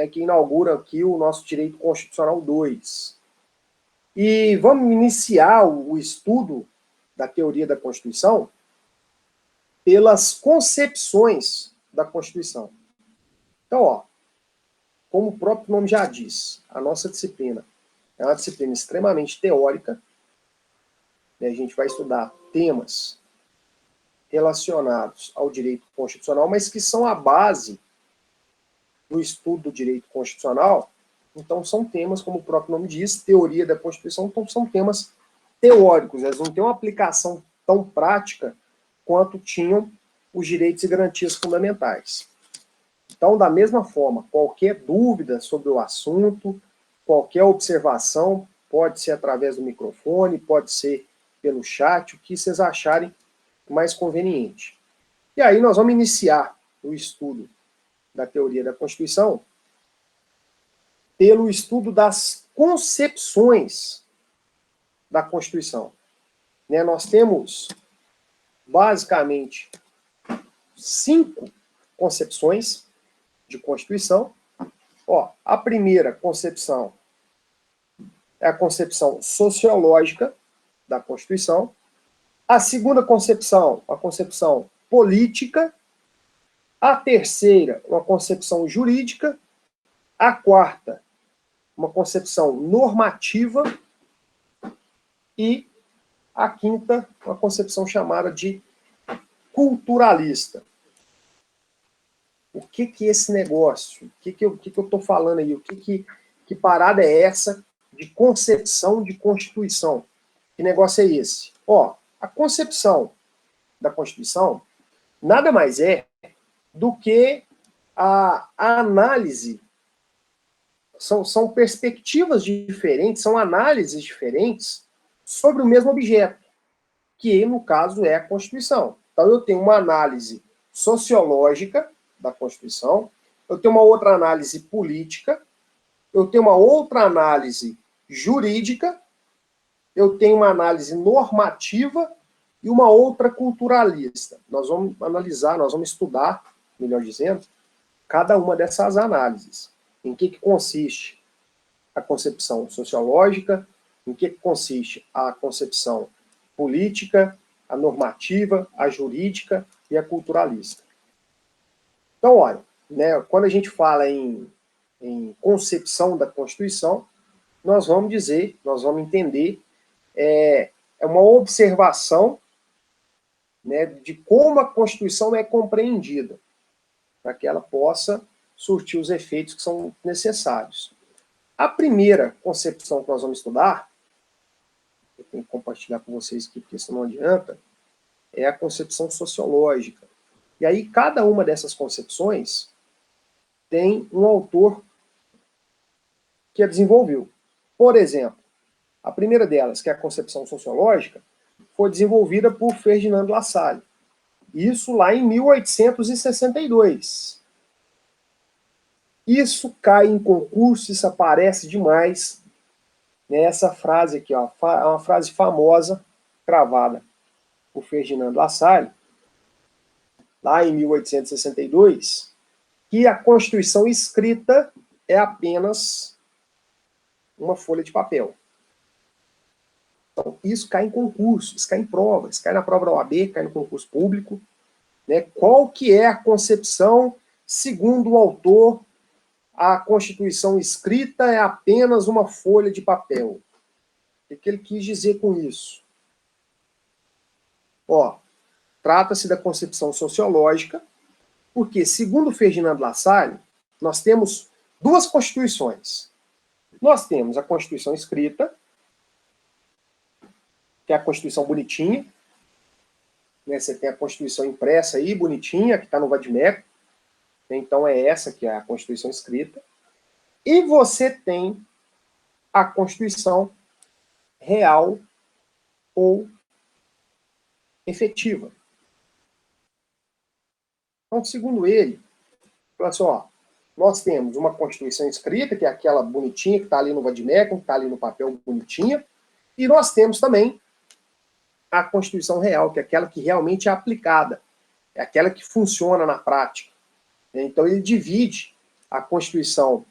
né, que inaugura aqui o nosso Direito Constitucional 2. E vamos iniciar o estudo da teoria da Constituição pelas concepções da Constituição. Então, ó, como o próprio nome já diz, a nossa disciplina é uma disciplina extremamente teórica, né? A gente vai estudar temas relacionados ao direito constitucional, mas que são a base do estudo do direito constitucional. Então, são temas, como o próprio nome diz, teoria da Constituição, então são temas teóricos, eles não têm uma aplicação tão prática quanto tinham os direitos e garantias fundamentais. Então, da mesma forma, qualquer dúvida sobre o assunto, qualquer observação, pode ser através do microfone, pode ser pelo chat, o que vocês acharem mais conveniente. E aí nós vamos iniciar o estudo da teoria da Constituição pelo estudo das concepções da Constituição. Né, nós temos, basicamente, 5 concepções de Constituição. Ó, a primeira concepção é a concepção sociológica da Constituição. A segunda concepção, a concepção política. A terceira, uma concepção jurídica. A quarta, uma concepção normativa. E a quinta, uma concepção chamada de culturalista. O que é esse negócio? O que eu estou falando aí? Que parada é essa de concepção de Constituição? Que negócio é esse? Ó, a concepção da Constituição nada mais é do que a análise. São perspectivas diferentes, são análises diferentes sobre o mesmo objeto, que no caso é a Constituição. Então eu tenho uma análise sociológica da Constituição, eu tenho uma outra análise política, eu tenho uma outra análise jurídica, eu tenho uma análise normativa e uma outra culturalista. Nós vamos analisar, nós vamos estudar, melhor dizendo, cada uma dessas análises. Em que consiste a concepção sociológica, em que consiste a concepção política, a normativa, a jurídica e a culturalista. Então, olha, né, quando a gente fala em concepção da Constituição, nós vamos dizer, nós vamos entender, é uma observação, né, de como a Constituição é compreendida, para que ela possa surtir os efeitos que são necessários. A primeira concepção que nós vamos estudar, eu tenho que compartilhar com vocês aqui, porque isso não adianta, é a concepção sociológica. E aí, cada uma dessas concepções tem um autor que a desenvolveu. Por exemplo, a primeira delas, que é a concepção sociológica, foi desenvolvida por Ferdinand Lassalle. Isso lá em 1862. Isso cai em concurso, isso aparece demais nessa frase aqui, ó, é uma frase famosa, cravada por Ferdinand Lassalle, lá em 1862, que a Constituição escrita é apenas uma folha de papel. Então, isso cai em concurso, isso cai em prova, isso cai na prova da OAB, cai no concurso público. Né? Qual que é a concepção, segundo o autor, a Constituição escrita é apenas uma folha de papel? O que ele quis dizer com isso? Ó, trata-se da concepção sociológica, porque, segundo Ferdinand Lassalle, nós temos duas constituições. Nós temos a Constituição escrita, que é a Constituição bonitinha, né? Você tem a Constituição impressa aí, bonitinha, que está no vadimeco. Então é essa que é a Constituição escrita. E você tem a Constituição real ou efetiva. Então, segundo ele, fala assim, ó, nós temos uma Constituição escrita, que é aquela bonitinha, que está ali no vadimeco, que está ali no papel bonitinha, e nós temos também a Constituição real, que é aquela que realmente é aplicada, é aquela que funciona na prática. Então ele divide a Constituição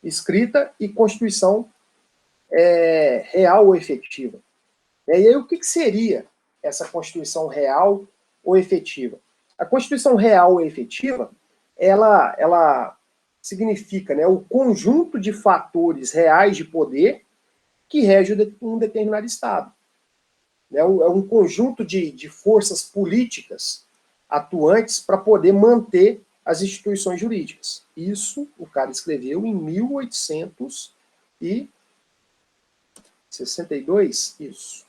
escrita e Constituição real ou efetiva. E aí, o que seria essa Constituição real ou efetiva? A Constituição real ou efetiva, ela significa, né, o conjunto de fatores reais de poder que rege um determinado Estado. É um conjunto de forças políticas atuantes para poder manter as instituições jurídicas. Isso o cara escreveu em 1862, isso.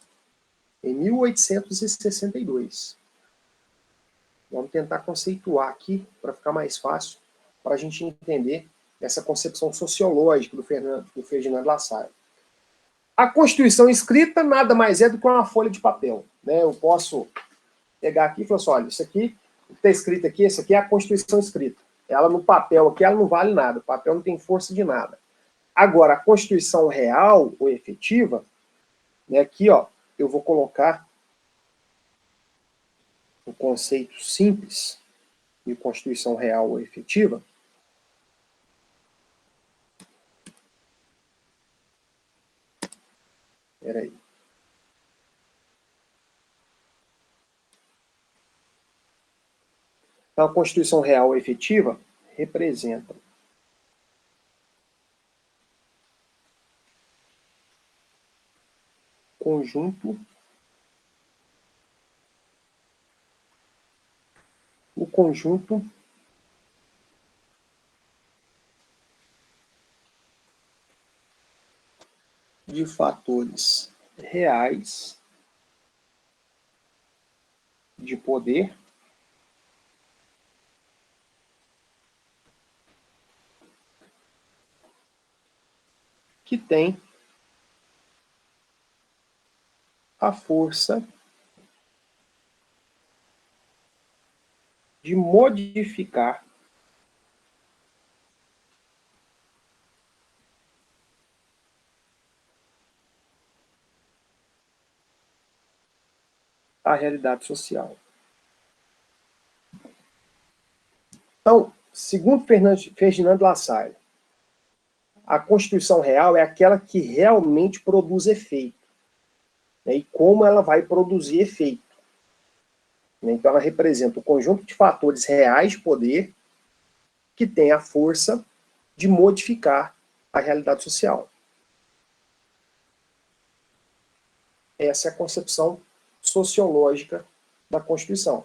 Em 1862. Vamos tentar conceituar aqui, para ficar mais fácil, para a gente entender essa concepção sociológica do Ferdinand Lassalle. A Constituição escrita nada mais é do que uma folha de papel. Né? Eu posso pegar aqui e falar assim, olha, isso aqui, o que está escrito aqui, isso aqui é a Constituição escrita. Ela no papel aqui, ela não vale nada, o papel não tem força de nada. Agora, a Constituição real ou efetiva, né, aqui, ó, eu vou colocar o conceito simples de Constituição real ou efetiva. Espera aí. Então, a Constituição real ou efetiva representa o conjunto de fatores reais de poder que tem a força de modificar a realidade social. Então, segundo Ferdinand Lassalle, a Constituição real é aquela que realmente produz efeito. Né, e como ela vai produzir efeito. Né, então, ela representa o conjunto de fatores reais de poder que tem a força de modificar a realidade social. Essa é a concepção sociológica da Constituição.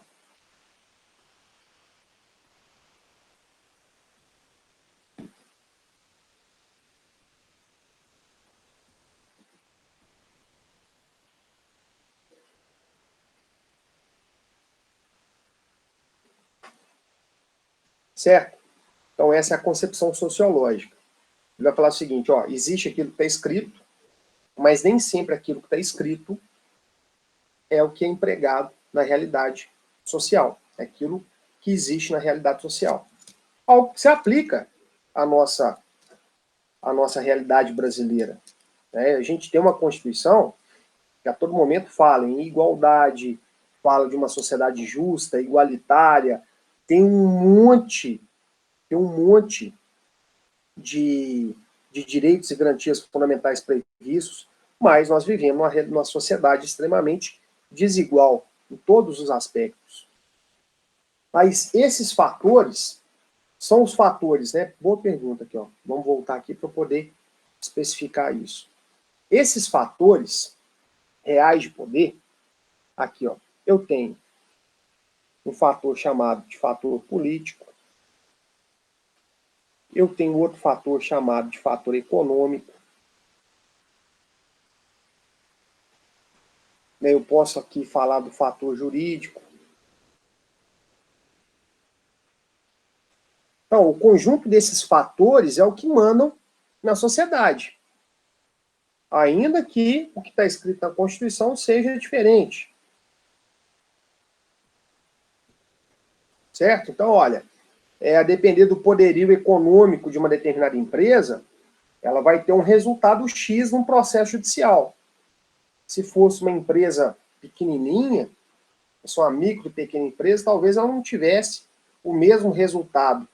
Certo? Então, essa é a concepção sociológica. Ele vai falar o seguinte, ó, existe aquilo que está escrito, mas nem sempre aquilo que está escrito é o que é empregado na realidade social. É aquilo que existe na realidade social. Algo que se aplica à nossa realidade brasileira. Né? A gente tem uma Constituição que a todo momento fala em igualdade, fala de uma sociedade justa, igualitária, tem um monte de direitos e garantias fundamentais previstos, mas nós vivemos numa sociedade extremamente desigual em todos os aspectos. Mas esses fatores são os fatores, né? Boa pergunta aqui, ó. Vamos voltar aqui para eu poder especificar isso. Esses fatores reais de poder, aqui, ó, eu tenho um fator chamado de fator político, eu tenho outro fator chamado de fator econômico, eu posso aqui falar do fator jurídico. Então, o conjunto desses fatores é o que mandam na sociedade. Ainda que o que está escrito na Constituição seja diferente. Certo? Então, olha, a depender do poderio econômico de uma determinada empresa, ela vai ter um resultado X num processo judicial. Se fosse uma empresa pequenininha, fosse uma micro, pequena empresa, talvez ela não tivesse o mesmo resultado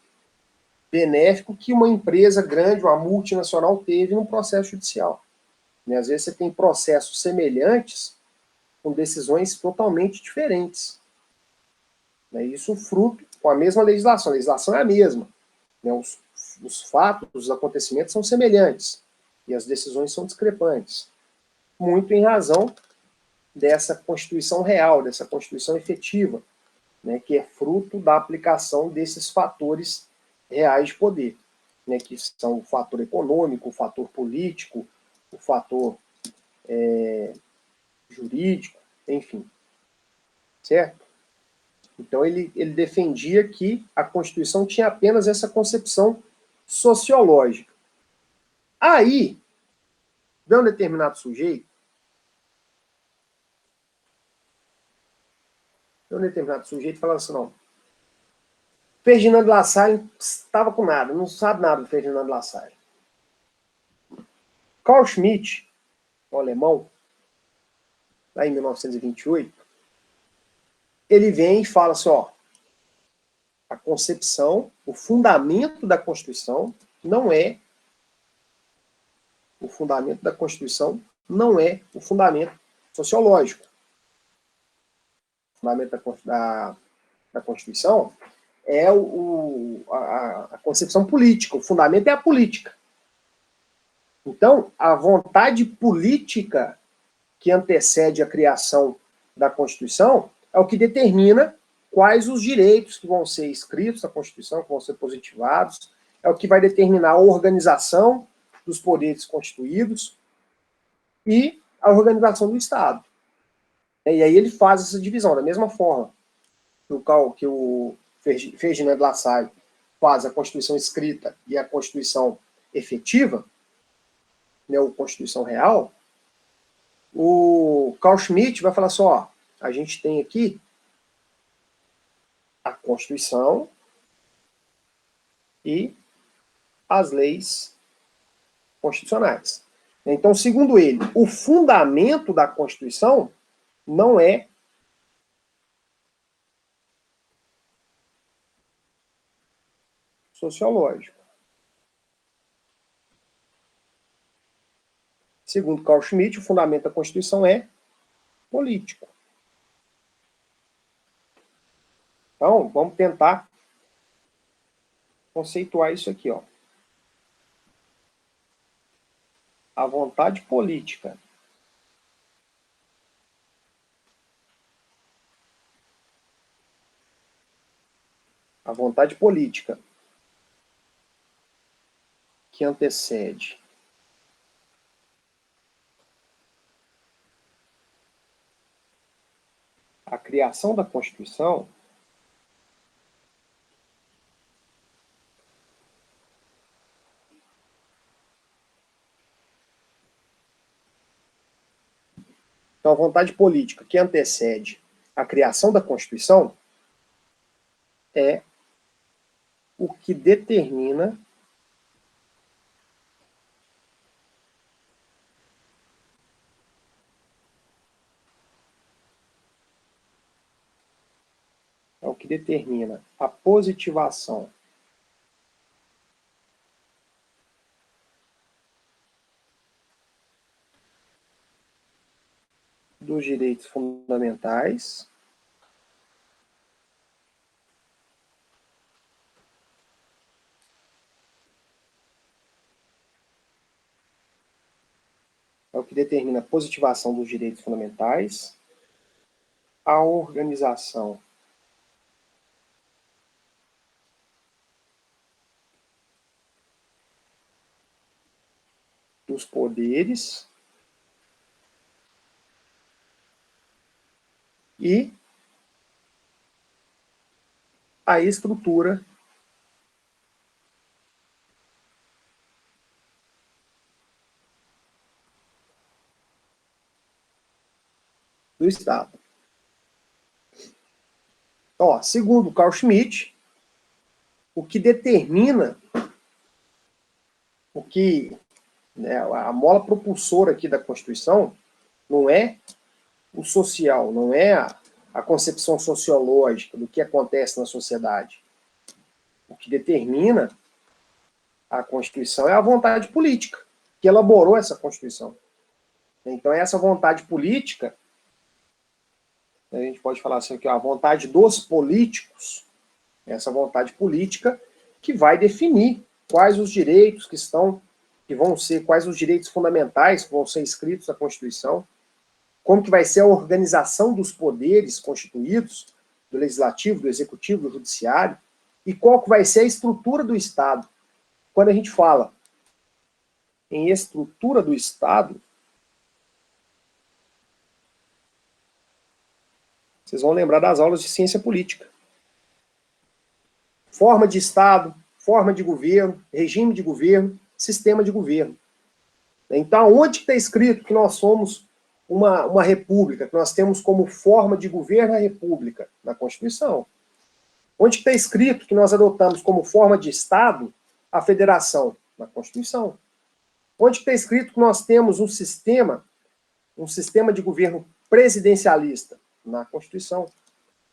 benéfico que uma empresa grande, uma multinacional, teve no processo judicial. Né? Às vezes você tem processos semelhantes com decisões totalmente diferentes. Né? Isso fruto com a mesma legislação. A legislação é a mesma. Né? Os fatos, os acontecimentos são semelhantes. E as decisões são discrepantes. Muito em razão dessa Constituição real, dessa Constituição efetiva, né, que é fruto da aplicação desses fatores reais de poder, né, que são o fator econômico, o fator político, o fator jurídico, enfim. Certo? Então ele defendia que a Constituição tinha apenas essa concepção sociológica. Aí, vem um determinado sujeito, falando assim, não, Ferdinando Lassalle estava com nada, não sabe nada do Ferdinando Lassalle. Carl Schmitt, o alemão, lá em 1928, ele vem e fala assim, ó, a concepção, o fundamento da Constituição não é o fundamento sociológico. O fundamento da Constituição é a concepção política. O fundamento é a política. Então, a vontade política que antecede a criação da Constituição é o que determina quais os direitos que vão ser escritos na Constituição, que vão ser positivados, é o que vai determinar a organização dos poderes constituídos e a organização do Estado. E aí ele faz essa divisão, da mesma forma que o Ferdinand Lassalle faz a Constituição escrita e a Constituição efetiva, né, a Constituição real, o Carl Schmitt vai falar assim, ó, a gente tem aqui a Constituição e as leis constitucionais. Então, segundo ele, o fundamento da Constituição não é sociológico. Segundo Carl Schmitt, o fundamento da Constituição é político. Então, vamos tentar conceituar isso aqui, ó. A vontade política que antecede a criação da Constituição Então, a vontade política que antecede a criação da Constituição é o que determina a positivação dos direitos fundamentais a organização dos poderes e a estrutura do Estado. Ó, segundo Carl Schmitt, o que determina, né, a mola propulsora aqui da Constituição não é o social, não é a concepção sociológica do que acontece na sociedade. O que determina A Constituição é a vontade política que elaborou essa Constituição. Então, essa vontade política, a gente pode falar assim, que é a vontade dos políticos, essa vontade política que vai definir quais os direitos quais os direitos fundamentais que vão ser escritos na Constituição, como que vai ser a organização dos poderes constituídos, do Legislativo, do Executivo, do Judiciário, e qual que vai ser a estrutura do Estado. Quando a gente fala em estrutura do Estado, vocês vão lembrar das aulas de ciência política. Forma de Estado, forma de governo, regime de governo, sistema de governo. Então, onde está escrito que nós somos uma república, que nós temos como forma de governo a república? Na Constituição. Onde está escrito que nós adotamos como forma de Estado a federação? Na Constituição. Onde está escrito que nós temos um sistema de governo presidencialista? Na Constituição.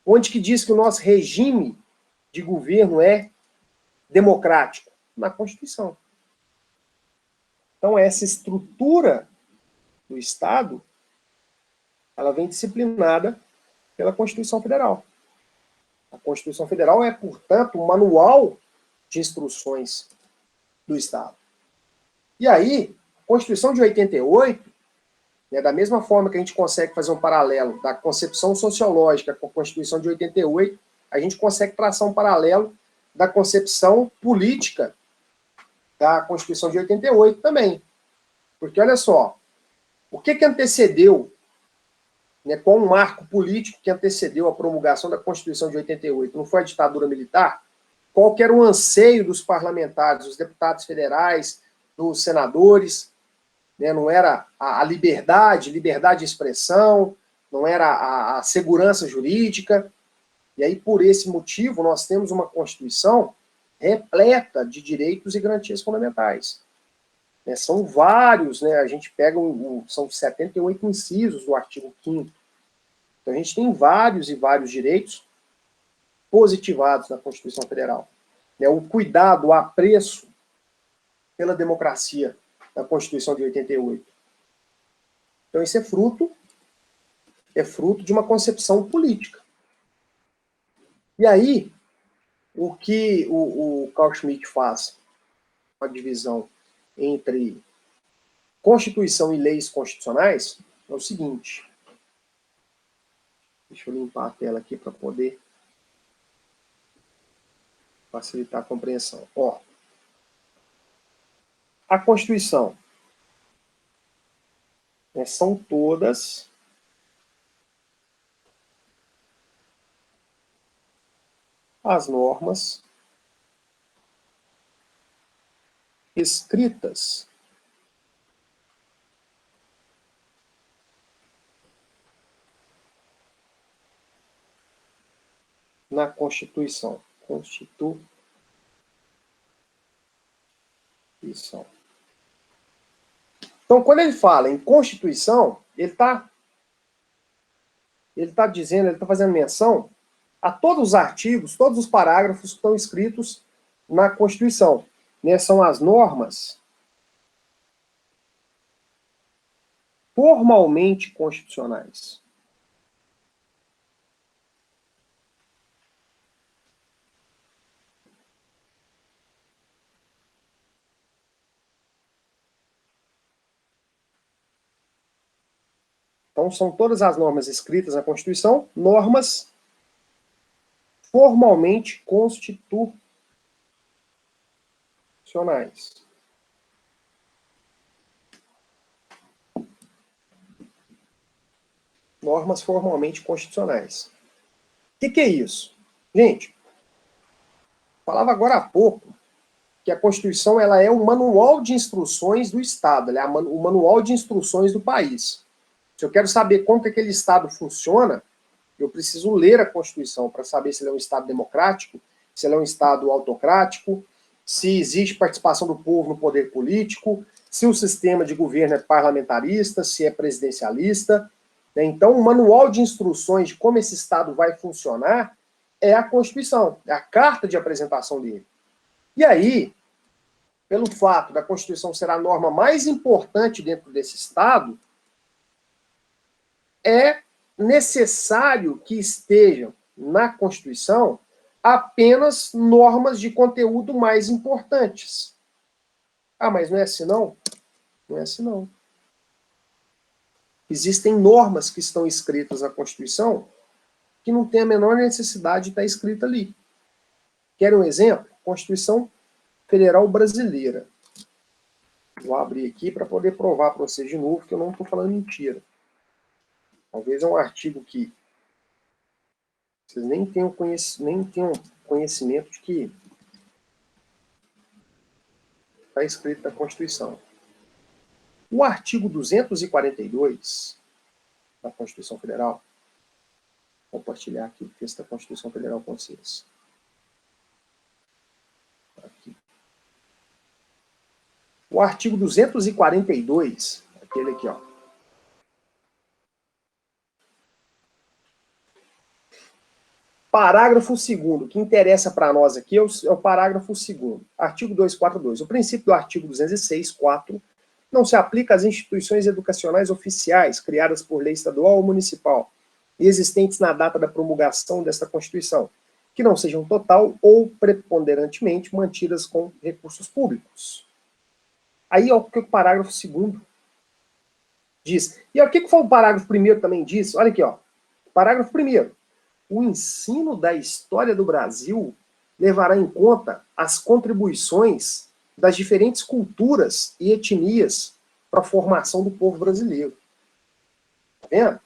Onde que diz que o nosso regime de governo é democrático? Na Constituição. Então, essa estrutura do Estado, ela vem disciplinada pela Constituição Federal. A Constituição Federal é, portanto, um manual de instruções do Estado. E aí, a Constituição de 88, da mesma forma que a gente consegue fazer um paralelo da concepção sociológica com a Constituição de 88, a gente consegue traçar um paralelo da concepção política da Constituição de 88 também. Porque, olha só, o que antecedeu, qual um marco político que antecedeu a promulgação da Constituição de 88? Não foi a ditadura militar? Qual que era o anseio dos parlamentares, dos deputados federais, dos senadores? Não era a liberdade de expressão, não era a segurança jurídica. E aí, por esse motivo, nós temos uma Constituição repleta de direitos e garantias fundamentais. São vários, a gente pega, são 78 incisos do artigo 5º. Então, a gente tem vários e vários direitos positivados na Constituição Federal. O cuidado, o apreço pela democracia da Constituição de 88. Então, isso é fruto de uma concepção política. E aí, o que o Carl Schmitt faz, a divisão entre Constituição e leis constitucionais, é o seguinte. Deixa eu limpar a tela aqui para poder facilitar a compreensão. Ó, a Constituição, são todas as normas escritas na Constituição. Então, quando ele fala em Constituição, ele está dizendo, ele está fazendo menção a todos os artigos, todos os parágrafos que estão escritos na Constituição. São as normas formalmente constitucionais. Então, são todas as normas escritas na Constituição, normas formalmente constitucionais. Normas formalmente constitucionais. O que é isso? Gente, falava agora há pouco que a Constituição ela é um manual de instruções do Estado, ela é o manual de instruções do país. Se eu quero saber como que aquele Estado funciona, eu preciso ler a Constituição para saber se ele é um Estado democrático, se ele é um Estado autocrático, se existe participação do povo no poder político, se o sistema de governo é parlamentarista, se é presidencialista. Então, o manual de instruções de como esse Estado vai funcionar é a Constituição, é a carta de apresentação dele. E aí, pelo fato da Constituição ser a norma mais importante dentro desse Estado, é necessário que estejam na Constituição apenas normas de conteúdo mais importantes. Ah, mas não é assim não? Não é assim não. Existem normas que estão escritas na Constituição que não tem a menor necessidade de estar escrita ali. Quer um exemplo? Constituição Federal Brasileira. Vou abrir aqui para poder provar para vocês de novo que eu não estou falando mentira. Talvez é um artigo que vocês nem tenham conhecimento de que está escrito na Constituição. O artigo 242 da Constituição Federal, vou compartilhar aqui o texto da Constituição Federal com vocês. Aqui. O artigo 242, aquele aqui, ó. Parágrafo 2º, que interessa para nós aqui é o parágrafo 2º. Artigo 242. O princípio do artigo 206, 4, não se aplica às instituições educacionais oficiais criadas por lei estadual ou municipal e existentes na data da promulgação desta Constituição, que não sejam total ou preponderantemente mantidas com recursos públicos. Aí é o que o parágrafo 2º diz. E o que foi o parágrafo 1º também diz? Olha aqui, ó. Parágrafo 1º. O ensino da história do Brasil levará em conta as contribuições das diferentes culturas e etnias para a formação do povo brasileiro. Tá vendo?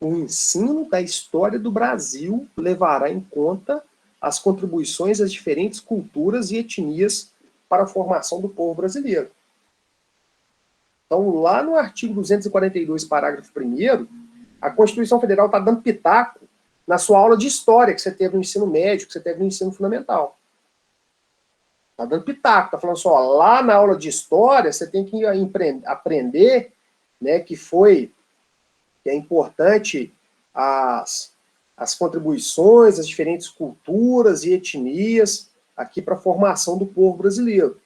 O ensino da história do Brasil levará em conta as contribuições das diferentes culturas e etnias para a formação do povo brasileiro. Então, lá no artigo 242, parágrafo 1º, a Constituição Federal está dando pitaco na sua aula de história que você teve no ensino médio, que você teve no ensino fundamental. Está dando pitaco, está falando só, lá na aula de história você tem que aprender, né, que é importante as contribuições das diferentes culturas e etnias aqui para a formação do povo brasileiro.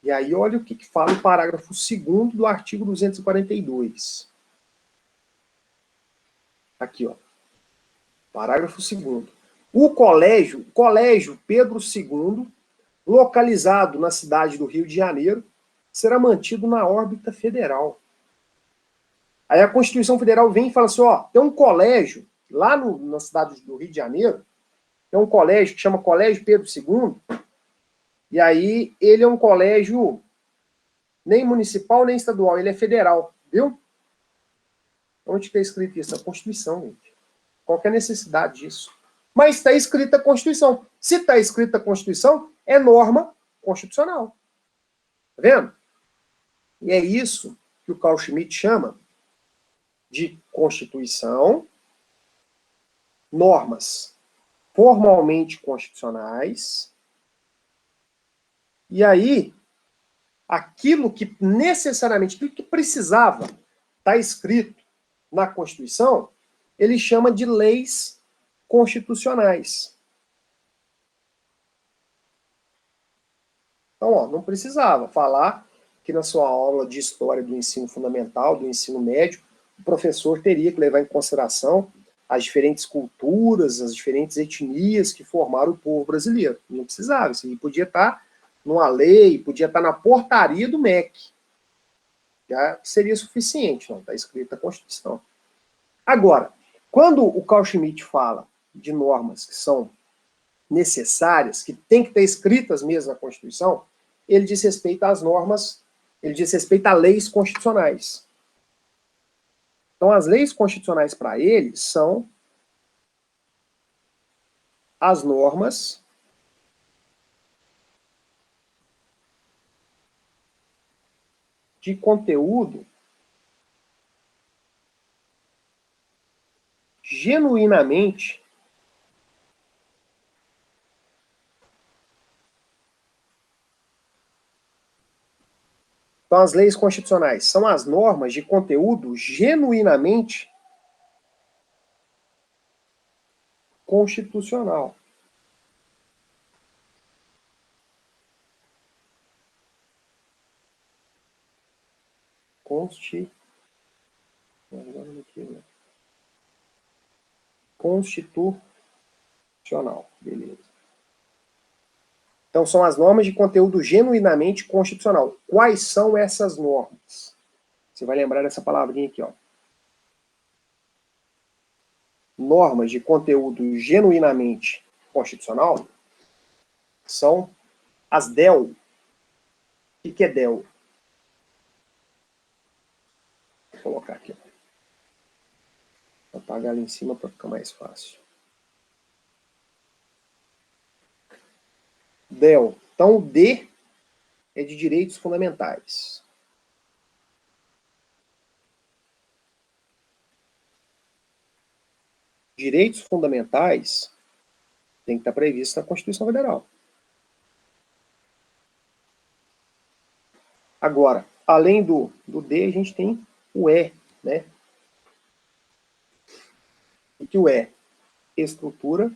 E aí olha o que fala o parágrafo 2º do artigo 242. Aqui, ó. Parágrafo 2º. O Colégio Pedro II, localizado na cidade do Rio de Janeiro, será mantido na órbita federal. Aí a Constituição Federal vem e fala assim, ó, tem um colégio lá na cidade do Rio de Janeiro, tem um colégio que chama Colégio Pedro II, e aí ele é um colégio nem municipal, nem estadual, ele é federal, viu? Onde está escrito isso? Na Constituição, gente. Qual que é a necessidade disso? Mas está escrita a Constituição. Se está escrita a Constituição, é norma constitucional. Tá vendo? E é isso que o Carl Schmitt chama de Constituição, normas formalmente constitucionais, e aí, aquilo que necessariamente, aquilo que precisava estar escrito na Constituição, ele chama de leis constitucionais. Então, ó, não precisava falar que na sua aula de história do ensino fundamental, do ensino médio, o professor teria que levar em consideração as diferentes culturas, as diferentes etnias que formaram o povo brasileiro. Não precisava, isso aí podia estar numa lei, podia estar na portaria do MEC. Já seria suficiente, não está escrito na Constituição. Agora, quando o Carl Schmitt fala de normas que são necessárias, que tem que estar escritas mesmo na Constituição, ele diz respeito às normas, ele diz respeito a leis constitucionais. Então, as leis constitucionais para ele são as normas de conteúdo genuinamente Então, as leis constitucionais são as normas de conteúdo genuinamente constitucional. Constitucional, beleza. Então, são as normas de conteúdo genuinamente constitucional. Quais são essas normas? Você vai lembrar dessa palavrinha aqui, ó. Normas de conteúdo genuinamente constitucional são as DEL. O que é DEL? Vou colocar aqui. Vou apagar ali em cima para ficar mais fácil. DEL. Então, o D é de direitos fundamentais. Direitos fundamentais tem que estar previsto na Constituição Federal. Agora, além do D, a gente tem o E, né? O que o E? Estrutura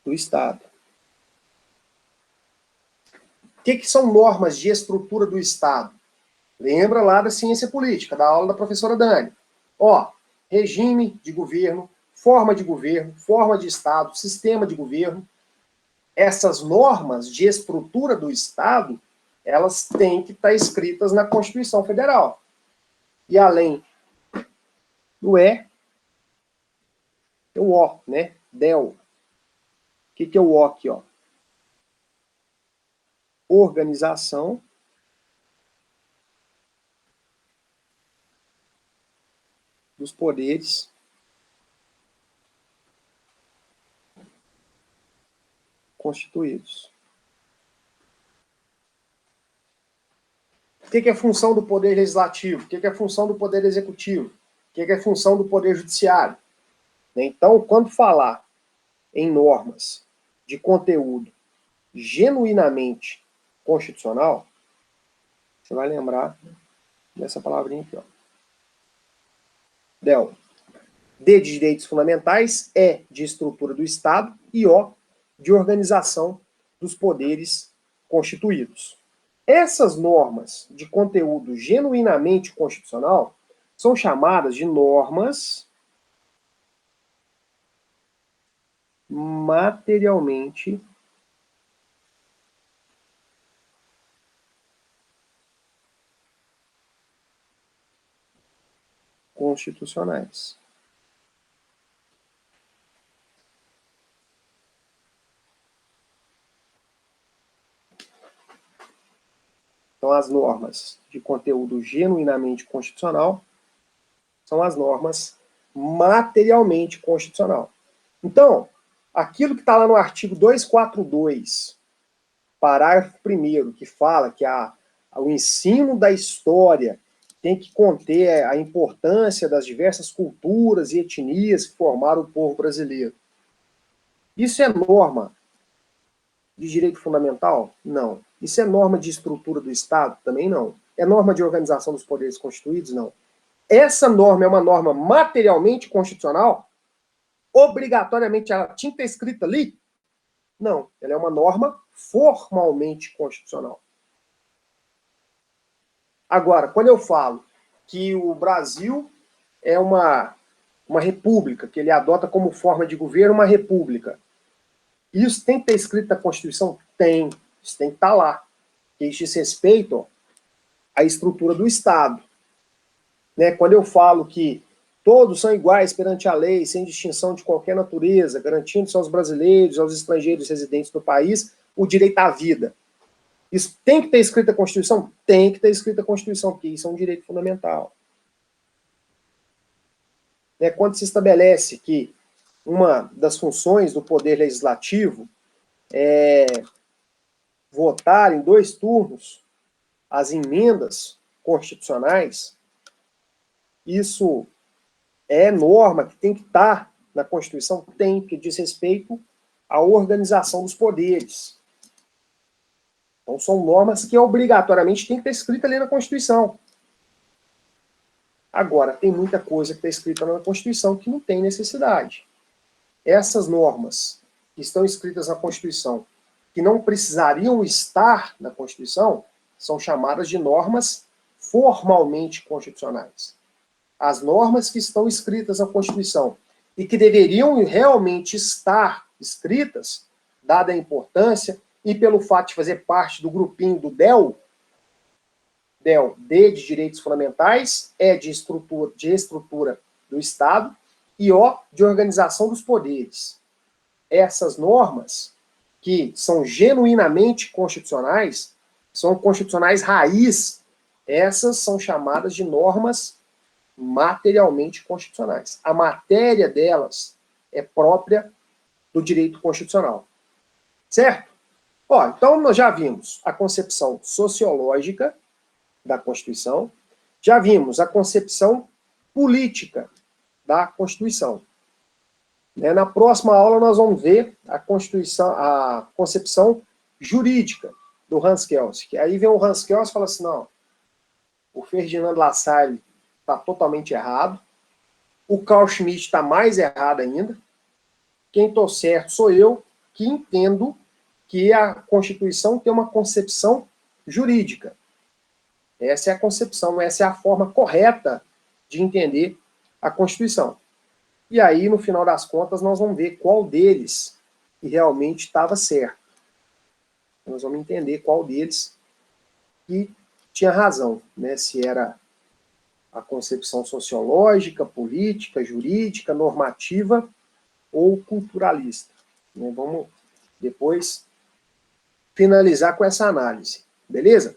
do Estado. O que são normas de estrutura do Estado? Lembra lá da ciência política, da aula da professora Dani. Ó, regime de governo, forma de Estado, sistema de governo. Essas normas de estrutura do Estado, elas têm que estar escritas na Constituição Federal. E além do E, é o O, né? DEL. O que é o O aqui, ó? Organização dos poderes constituídos. O que é a função do Poder Legislativo? O que é a função do Poder Executivo? O que é a função do Poder Judiciário? Então, quando falar em normas de conteúdo genuinamente constitucional, você vai lembrar dessa palavrinha aqui, ó. DEL. D de direitos fundamentais, E de estrutura do Estado e O de organização dos poderes constituídos. Essas normas de conteúdo genuinamente constitucional são chamadas de normas materialmente constitucionais. Então, as normas de conteúdo genuinamente constitucional são as normas materialmente constitucional. Então, aquilo que está lá no artigo 242, parágrafo 1º, que fala que o ensino da história tem que conter a importância das diversas culturas e etnias que formaram o povo brasileiro. Isso é norma de direito fundamental? Não. Isso é norma de estrutura do Estado? Também não. É norma de organização dos poderes constituídos? Não. Essa norma é uma norma materialmente constitucional? Obrigatoriamente ela tinha que estar escrita ali? Não. Ela é uma norma formalmente constitucional. Agora, quando eu falo que o Brasil é uma república, que ele adota como forma de governo uma república, isso tem que estar escrito na Constituição? Tem. Isso tem que estar lá. Que isso diz respeito à estrutura do Estado. Né? Quando eu falo que todos são iguais perante a lei, sem distinção de qualquer natureza, garantindo-se aos brasileiros, aos estrangeiros residentes no país, o direito à vida. Isso tem que ter escrito na Constituição? Tem que ter escrito na Constituição, porque isso é um direito fundamental. Né? Quando se estabelece que uma das funções do Poder Legislativo é votar em 2 turnos as emendas constitucionais, isso é norma que tem que estar na Constituição? Tem, que diz respeito à organização dos poderes. Então são normas que obrigatoriamente tem que estar escrita ali na Constituição. Agora, tem muita coisa que está escrita na Constituição que não tem necessidade. Essas normas que estão escritas na Constituição que não precisariam estar na Constituição são chamadas de normas formalmente constitucionais. As normas que estão escritas na Constituição e que deveriam realmente estar escritas, dada a importância e pelo fato de fazer parte do grupinho do DEL, D de Direitos Fundamentais, E de estrutura do Estado, e O de Organização dos Poderes. Essas normas, que são genuinamente constitucionais, são constitucionais raiz, essas são chamadas de normas materialmente constitucionais. A matéria delas é própria do direito constitucional. Certo? Ó, então nós já vimos a concepção sociológica da Constituição, já vimos a concepção política da Constituição. Na próxima aula nós vamos ver a concepção jurídica do Hans Kelsen. Que aí vem o Hans Kelsen e fala assim, não, o Ferdinand Lassalle está totalmente errado, o Carl Schmitt está mais errado ainda, quem estou certo sou eu, que entendo que a Constituição tem uma concepção jurídica. Essa é a concepção, essa é a forma correta de entender a Constituição. E aí, no final das contas, nós vamos ver qual deles que realmente estava certo. Nós vamos entender qual deles que tinha razão, né? Se era a concepção sociológica, política, jurídica, normativa ou culturalista. Vamos depois finalizar com essa análise, beleza?